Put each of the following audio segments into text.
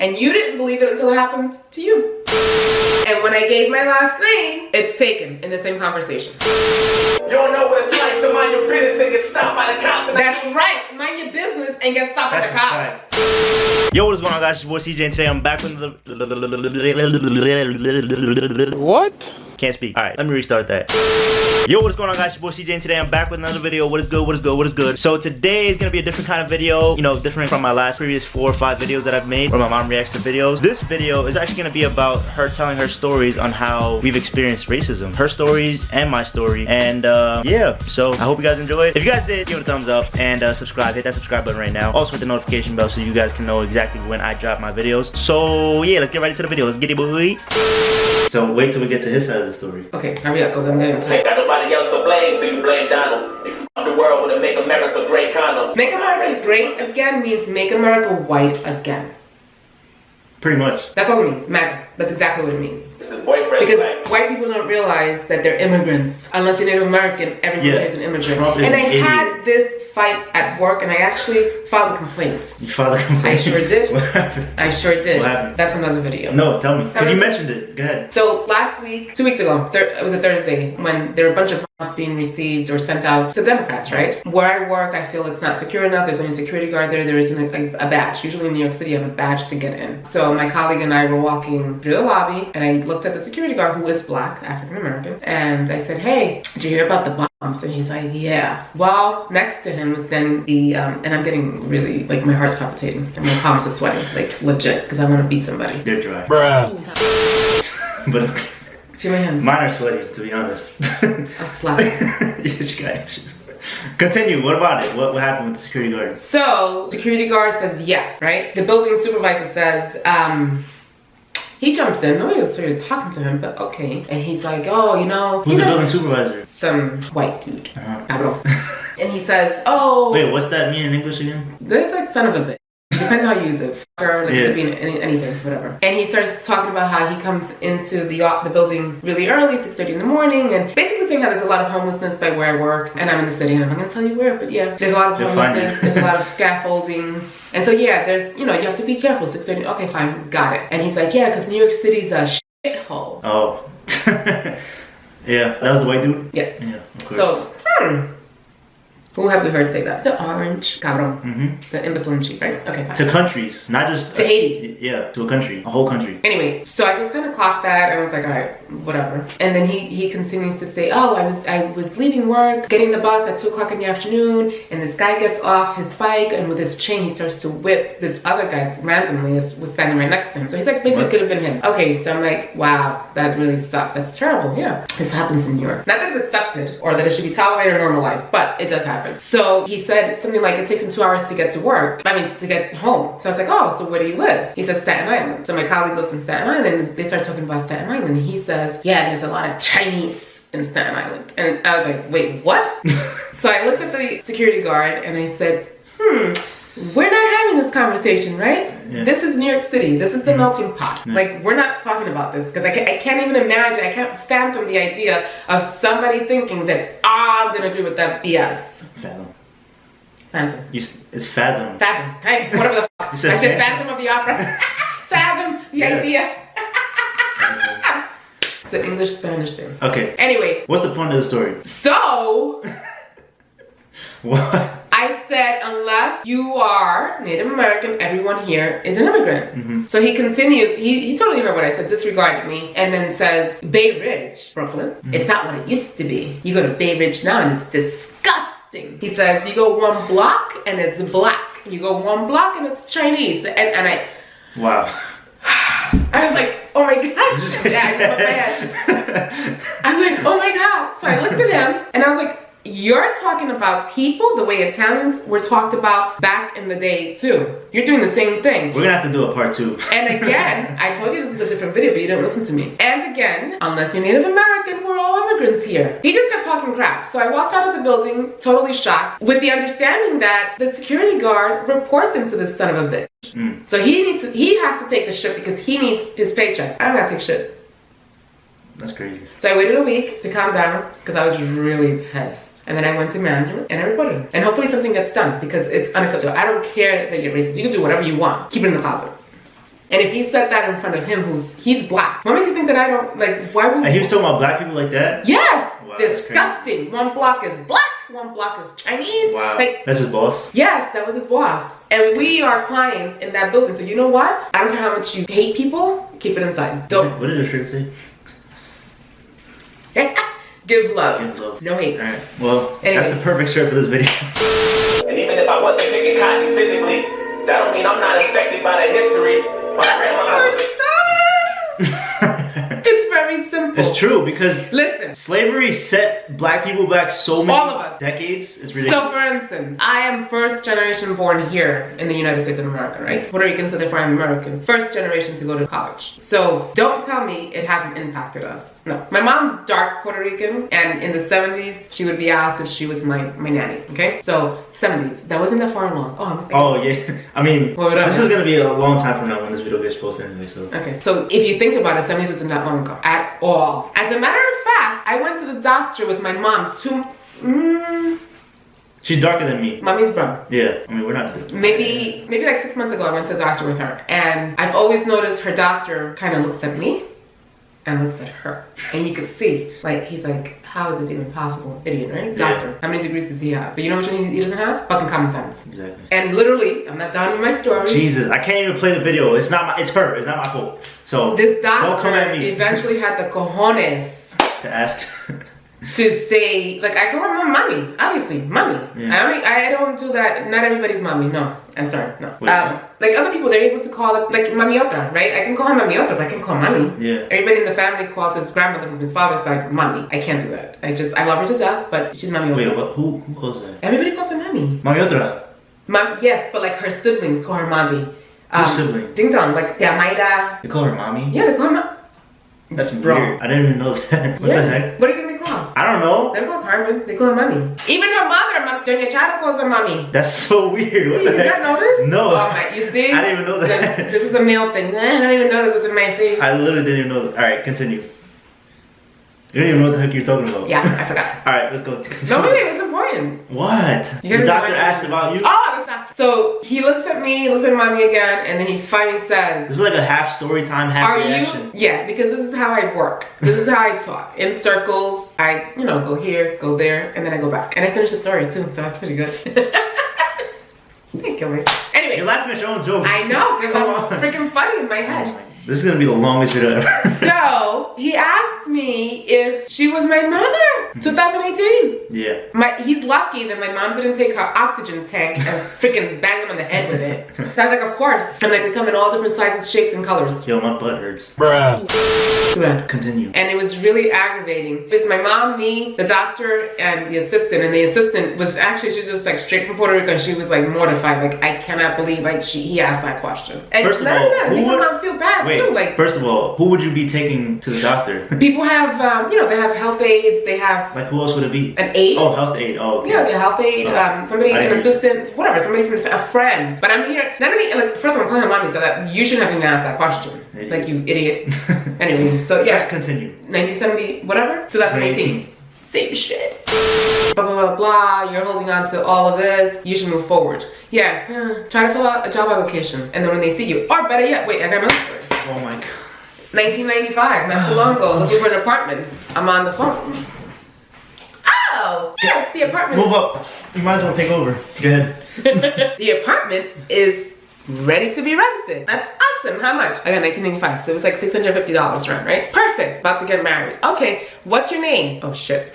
And you didn't believe it until it happened to you. And when I gave my last name, it's taken in the same conversation. You don't know what it's like to mind your business and get stopped by the cops. That's right. Mind your business and get stopped by the cops. Yo, what is going on, guys? It's your boy CJ, and today I'm back with the... What? Can't speak. Alright, let me restart that. Yo, what is going on, guys? It's your boy CJ, and today I'm back with another video. What is good, what is good, what is good? So today is gonna be a different kind of video, you know, different from my previous 4 or 5 videos that I've made where my mom reacts to videos. This video is actually gonna be about her telling her stories on how we've experienced racism. Her stories and my story. And yeah, so I hope you guys enjoy it. If you guys did, give it a thumbs up and subscribe. Hit that subscribe button right now. Also hit the notification bell so you guys can know exactly when I drop my videos. So yeah, let's get right into the video. Let's get it, boy. So wait till we get to his side of the story. Okay, hurry up, because I'm getting tired. Ain't got nobody else to blame, so you blame Donald. They f***ed the world with a Make America Great condom. Make America great again means make America white again. Pretty much. That's all it means, MAGA. That's exactly what it means. This is boyfriend. Because white people don't realize that they're immigrants. Unless you're Native American, everyone here is an immigrant. And I had this fight at work and I actually filed a complaint. You filed a complaint? I sure did. What happened? I sure did. What happened? That's another video. No, tell me. Because you mentioned it. Go ahead. So last week, 2 weeks ago, it was a Thursday, when there were a bunch of ballots being received or sent out to Democrats, right? Where I work, I feel it's not secure enough. There's only a security guard there. There isn't a badge. Usually in New York City, you have a badge to get in. So my colleague and I were walking through the lobby and I looked at the security guard, who is black, African American, and I said, "Hey, did you hear about the bombs?" And he's like, "Yeah." Well, next to him was then the, and I'm getting really, like, my heart's palpitating and my palms are sweating, like, legit, because I want to beat somebody. They're dry. Bruh. But feel my hands. mine are sweaty, to be honest. I'll slap you. You just got issues. Continue. What about it? What happened with the security guard? So, security guard says yes, right? The building supervisor says, he jumps in. Nobody was really talking to him, but okay. And he's like, "Oh, you know." Who's the building supervisor? Some white dude. I don't know. And he says, "Oh." Wait, what's that mean in English again? That's like son of a bitch. Depends how you use it. Fucker, like, it could be anything, whatever. And he starts talking about how he comes into the building really early, 6:30 in the morning, and basically saying how there's a lot of homelessness by where I work. And I'm in the city, and I'm not gonna tell you where, but yeah, there's a lot of homelessness. There's a lot of scaffolding. And so yeah, there's, you know, you have to be careful. 6:30. Okay, fine, got it. And he's like, "Yeah, because New York City's a shithole." Oh. Yeah, that was the white dude? Yes. Yeah, of course. So, who have we heard say that? The orange cabron. Mm-hmm. The imbecile in chief, right? Okay, fine. To countries, not just to Haiti. Yeah, to a country, a whole country. Anyway, so I just kind of clocked that and I was like, all right, whatever. And then he continues to say, "Oh, I was leaving work, getting the bus at 2 o'clock in the afternoon, and this guy gets off his bike and with his chain he starts to whip this other guy randomly was standing right next to him." So he's like, basically, it could have been him. Okay, so I'm like, wow, that really sucks. That's terrible. Yeah, this happens in New York. Not that it's accepted or that it should be tolerated or normalized, but it does happen. So he said something like, it takes him 2 hours to get to work. I mean, to get home. So I was like, "Oh, so where do you live?" He says, "Staten Island." So my colleague lives in Staten Island, and they start talking about Staten Island, and he says, "Yeah, there's a lot of Chinese in Staten Island." And I was like, "Wait, what?" So I looked at the security guard and I said, we're not having this conversation, right? Yeah. This is New York City. This is the melting pot. Yeah. Like, we're not talking about this, because I can't even imagine, I can't fathom the idea of somebody thinking that, I'm gonna agree with that BS. Fathom. Fathom. It's fathom. Fathom. Hey, whatever the fuck. I said Phantom of the Opera. Fathom the idea. It's an English-Spanish thing. Okay. Anyway. What's the point of the story? So. What? I said, unless you are Native American, everyone here is an immigrant. Mm-hmm. So he continues, he totally heard what I said, disregarded me, and then says, Bay Ridge, Brooklyn, it's not what it used to be. You go to Bay Ridge now and it's disgusting. He says, you go 1 block and it's black. You go 1 block and it's Chinese. And I... Wow. I was like, oh my God. Yeah, I put my head. I was like, oh my God. So I looked at him and I was like, you're talking about people the way Italians were talked about back in the day too. You're doing the same thing. We're gonna have to do a part 2. And again, I told you this is a different video, but you didn't listen to me. And again, unless you're Native American, we're all immigrants here. He just kept talking crap. So I walked out of the building totally shocked with the understanding that the security guard reports into this son of a bitch. So he has to take the shit because he needs his paycheck. I don't gotta take shit. That's crazy. So I waited a week to calm down because I was really pissed. And then I went to management and I reported him. And hopefully something gets done because it's unacceptable. I don't care that you're racist. You can do whatever you want. Keep it in the closet. And if he said that in front of him, he's black. What makes you think that I don't, like, why would... And he was talking about black people like that? Yes! Wow, disgusting. One block is black, one block is Chinese. Wow. Like, that's his boss? Yes, that was his boss. And we are clients in that building. So you know what? I don't care how much you hate people, keep it inside. Don't. What did your shirt say? Give love. Give love. No hate. Alright, well, anyway. that's the perfect shirt for this video. And even if I wasn't picking cotton physically, that don't mean I'm not affected by the history. My grandma was... It's very simple. It's true because listen, slavery set black people back so many all of us. decades. It's ridiculous. So for instance, I am first generation born here in the United States of America, right? Puerto Rican, so therefore I'm American. First generation to go to college. So don't tell me it hasn't impacted us. No. My mom's dark Puerto Rican, and in the 70s, she would be asked if she was my nanny, okay? So 70s, that wasn't that far along. Oh, I'm mistaken. Oh yeah, I mean, well, this is gonna be a long time from now when this video gets posted anyway, so. Okay, so if you think about it, 70s wasn't that long ago at all. As a matter of fact, I went to the doctor with my mom She's darker than me. Mommy's brown. Yeah, I mean, we're not. Maybe like 6 months ago, I went to the doctor with her, and I've always noticed her doctor kind of looks at me and looks at her, and you could see, like, he's like, how is this even possible? Idiot, right? Doctor. Yeah. How many degrees does he have? But you know which one he doesn't have? Fucking common sense. Exactly. And literally, I'm not done with my story. Jesus, I can't even play the video. It's not my. It's her. It's not my fault. So this doctor don't come at me. eventually had the cojones to ask. to say, like, I call her mommy, obviously, mommy. Yeah. I don't do that. Not everybody's mommy. No, I'm sorry, no. Like other people, they're able to call it like mami otra, right? I can call her mami otra, but I can call mommy. Yeah. Everybody in the family calls his grandmother from his father's side mommy. I can't do that. I love her to death, but she's mami otra. Wait, what? Who calls her? Everybody calls her mommy. Mami otra. Yes, but like her siblings call her mommy. Who's sibling? Ding dong, like Tia Mayra. They call her mommy? Yeah, they call her mommy. That's weird. I didn't even know that. What the heck? What do you think they call her? I don't know. They don't call her Carmen. They call her mommy. Even her mother, Doña Chara, calls her mommy. That's so weird. What the heck? You did not notice? No. Oh my, you see? I didn't even know that. This is a male thing. I don't even notice what's in my face. I literally didn't even know that. Alright, continue. You don't even know what the heck you're talking about. Yeah, I forgot. Alright, let's go. No, wait, it's important. What? The doctor asked about you? Oh, the doctor. So he looks at me, looks at mommy again, and then he finally says, this is like a half story time, half reaction. Yeah, because this is how I work. This is how I talk. In circles, I, go here, go there, and then I go back. And I finish the story too, so that's pretty good. Thank you, anyway. You're laughing at your own jokes. I know, because I'm freaking funny in my head. This is gonna be the longest video ever. So he asked me if she was my mother. 2018. Yeah. He's lucky that my mom didn't take her oxygen tank and freaking bang him on the head with it. So I was like, of course. And like they come in all different sizes, shapes, and colors. Yo, my butt hurts. Bruh. Too bad. Continue. And it was really aggravating. It was my mom, me, the doctor, and the assistant. And the assistant was actually, she was just like straight from Puerto Rico, and she was like mortified. Like, I cannot believe like he asked that question. And first of all, it makes my mom feel bad too. Like, first of all, who would you be taking to the doctor? People have, they have health aides. They have like, who else would it be? An aide. Oh, health aide. Oh, okay. Yeah, a health aide. Somebody, an assistant, whatever. Somebody from a friend. But I'm here. Not only like first, I'm calling her mommy, so that you shouldn't have even asked that question. Idiot. Like you idiot. Anyway, so yeah. Let's continue. 1970, whatever. 2018. Same shit. Blah blah blah blah. You're holding on to all of this. You should move forward. Yeah. Try to fill out a job application, and then when they see you, or better yet, wait, I got another story. Oh my god. 1995, not too long ago, looking for an apartment. I'm on the phone. Oh, yes, the apartment. Move up. You might as well take over. Go ahead. The apartment is ready to be rented. That's awesome. How much? I got 1995, so it was like $650 rent, right? Perfect. About to get married. Okay, what's your name? Oh shit.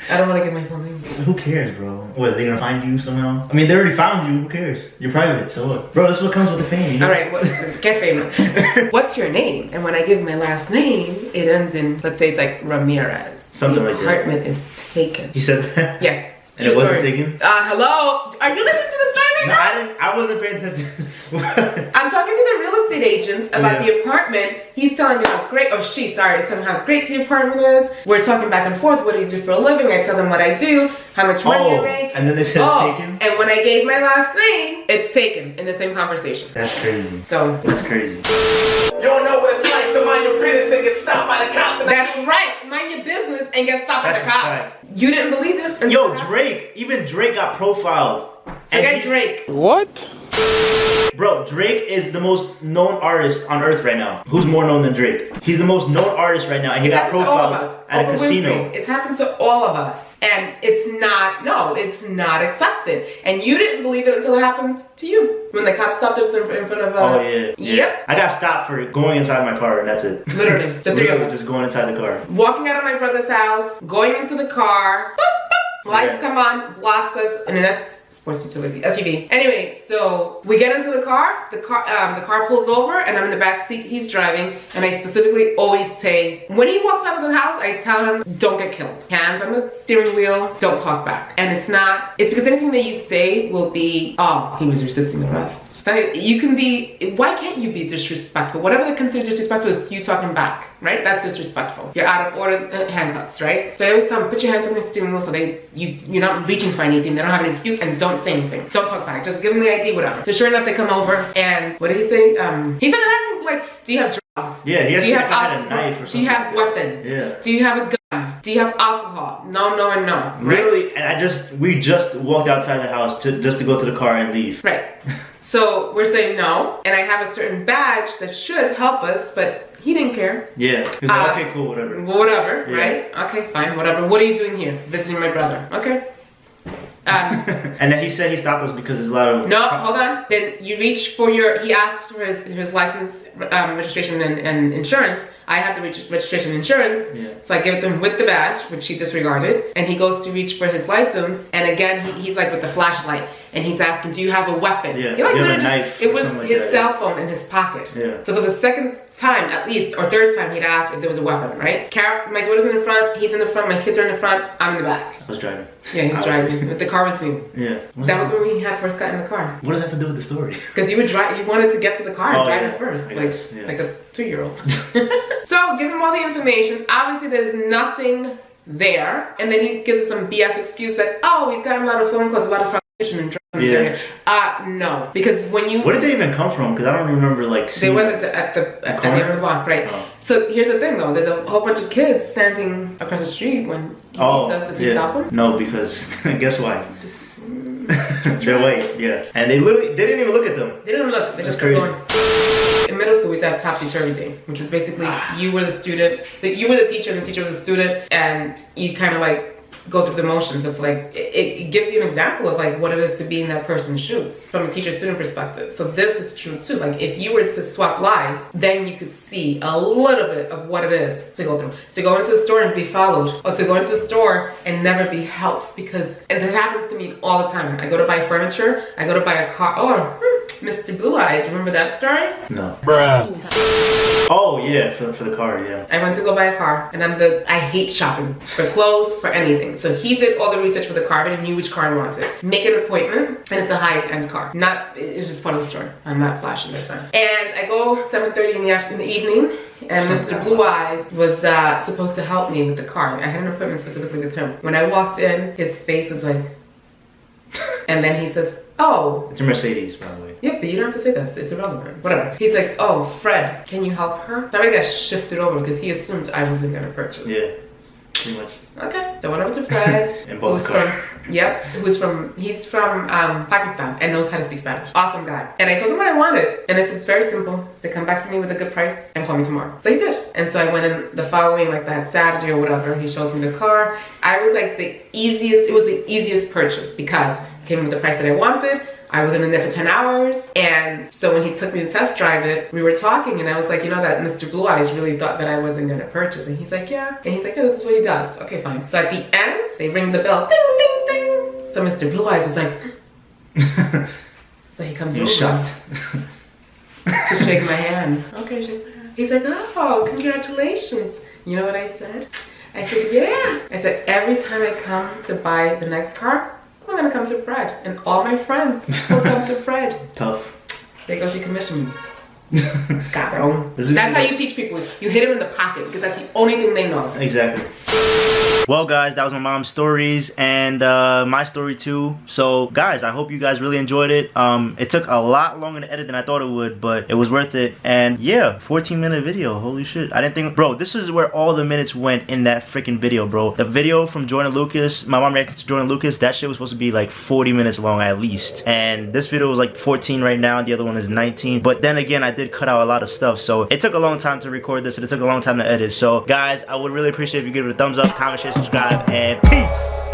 I don't want to give my full name. So who cares, bro? What, are they gonna find you somehow? I mean, they already found you. Who cares? You're private, so what? Bro, that's what comes with the fame. You know? All right, well, get famous. What's your name? And when I give my last name, it ends in, let's say it's like Ramirez. Something like that. The apartment is taken. He said that? Yeah. And it wasn't taken? Hello? Are you listening to the story right now? I wasn't paying attention. I'm talking to the real estate agent about the apartment. He's telling me how great, or she, sorry, telling me how great the apartment is. We're talking back and forth. What do you do for a living? I tell them what I do, how much money I make. And then they said it's taken? And when I gave my last name, it's taken in the same conversation. That's crazy. So. That's crazy. You don't know what it's like to mind your business and get stopped by the cops. That's right. Mind your business and get stopped by the cops. Right. You didn't believe it? Yo, Drake. Even Drake got profiled. Forget Drake. What? Bro, Drake is the most known artist on earth right now. Who's more known than Drake? He's the most known artist right now, and he got profiled at a casino. It's happened to all of us, and it's not accepted. And you didn't believe it until it happened to you when the cops stopped us in front of. Oh yeah. Yep. I got stopped for going inside my car, and that's it. Literally, the three of us just going inside the car. Walking out of my brother's house, going into the car. Boop, boop, lights come on, blocks us, and then sports utility SUV. Anyway, so we get into the car. The car pulls over, and I'm in the back seat. He's driving, and I specifically always say, when he walks out of the house, I tell him, don't get killed. Hands on the steering wheel. Don't talk back. And it's because anything that you say will be, oh, he was resisting arrest. So you can be. Why can't you be disrespectful? Whatever they consider disrespectful is you talking back, right? That's disrespectful. You're out of order. Handcuffs, right? So I always tell them, put your hands on the steering wheel so you're not reaching for anything. They don't have an excuse, and don't say anything. Don't talk back. Just give them the ID, whatever. So sure enough, they come over, and what did he say? He started asking, like, do you have drugs? Yeah, he asked if I had a knife or something. Do you have weapons? Yeah. Do you have a gun? Do you have alcohol? No, no, and no. Really? And we just walked outside the house just to go to the car and leave. Right. So we're saying no, and I have a certain badge that should help us, but he didn't care. Yeah. He was like, okay, cool, whatever. Whatever, yeah. Right? Okay, fine, whatever. What are you doing here? Visiting my brother. Okay. And then he said he stopped us because there's a lot of... No, hold on. Then you reach for he asked for his license, registration, and insurance. I have the registration and insurance, so I give it to him with the badge, which he disregarded, and he goes to reach for his license, and again, he's like with the flashlight, and he's asking, do you have a weapon? Yeah, you have a knife. It was his cell phone in his pocket. Yeah. So for the second time, at least, or third time, he'd asked if there was a weapon, right? My daughter's in the front, he's in the front, my kids are in the front, I'm in the back. I was driving. Yeah, he was driving. The car was new. Yeah. That was when we had first got in the car. What does that have to do with the story? Because you wanted to get to the car and drive it first, like a 2-year-old. So give him all the information. Obviously, there's nothing there, and then he gives us some BS excuse that, oh, we've gotten a lot of phone calls, a lot of prostitution and drugs in this area. No, because when you... Where did they even come from? Because I don't remember, like, seeing... They went at the end of the block, right? Oh. So here's the thing, though. There's a whole bunch of kids standing across the street when he meets us. Does he stop them? No, because guess why? They're white, yeah. And they didn't even look at them. They didn't look. They just kept going. In middle school, we used to have topsy-turvy day, which is basically you were the student, you were the teacher, and the teacher was the student, and you kind of like go through the motions of like, it gives you an example of like what it is to be in that person's shoes from a teacher-student perspective. So this is true too. Like if you were to swap lives, then you could see a little bit of what it is to go through. To go into a store and be followed, or to go into a store and never be helped, because and that happens to me all the time. I go to buy furniture, I go to buy a car. Oh, Mr. Blue Eyes, remember that story? No. Bruh. Oh yeah, for the car, yeah. I went to go buy a car, and I hate shopping for clothes, for anything. So he did all the research for the car, but he knew which car I wanted. Make an appointment, and it's a high-end car. It's just part of the story. I'm not flashing this time. And I go 7:30 in the evening, and Mr. Blue Eyes was supposed to help me with the car. I had an appointment specifically with him. When I walked in, his face was like, and then he says, oh. It's a Mercedes, by the way. Yeah, but you don't have to say that. It's irrelevant. Whatever. He's like, oh, Fred, can you help her? So I got shifted over because he assumed I wasn't going to purchase. Yeah, pretty much. Okay. So I went over to Fred. He's from Pakistan and knows how to speak Spanish. Awesome guy. And I told him what I wanted. And I said, it's very simple. He said, come back to me with a good price and call me tomorrow. So he did. And so I went in the following, like that Saturday or whatever. He shows me the car. I was like it was the easiest purchase because it came with the price that I wanted. I was in there for 10 hours, and so when he took me to test drive it, we were talking, and I was like, you know that Mr. Blue Eyes really thought that I wasn't gonna purchase, and he's like, yeah. And he's like, yeah, this is what he does. Okay, fine. So at the end, they ring the bell, ding, ding, ding. So Mr. Blue Eyes was like, so he comes over shocked to shake my hand. Okay, shake my hand. He's like, oh, congratulations. You know what I said? I said, yeah. I said, every time I come to buy the next car, I'm gonna come to Fred, and all my friends will come to Fred. Tough. There goes your commission. Cabrón. That's how you teach people. You hit them in the pocket because that's the only thing they know. Exactly. Well guys, that was my mom's stories and my story too. So guys, I hope you guys really enjoyed it. It took a lot longer to edit than I thought it would, but it was worth it. And yeah, 14-minute video. Holy shit. I didn't think, bro, this is where all the minutes went in that freaking video, bro. The video from Jordan Lucas, my mom reacted to Jordan Lucas, that shit was supposed to be like 40 minutes long at least. And this video was like 14 right now, the other one is 19. But then again, I did cut out a lot of stuff, so it took a long time to record this and it took a long time to edit. So guys, I would really appreciate if you give it a thumbs up, comment, share, subscribe, and peace.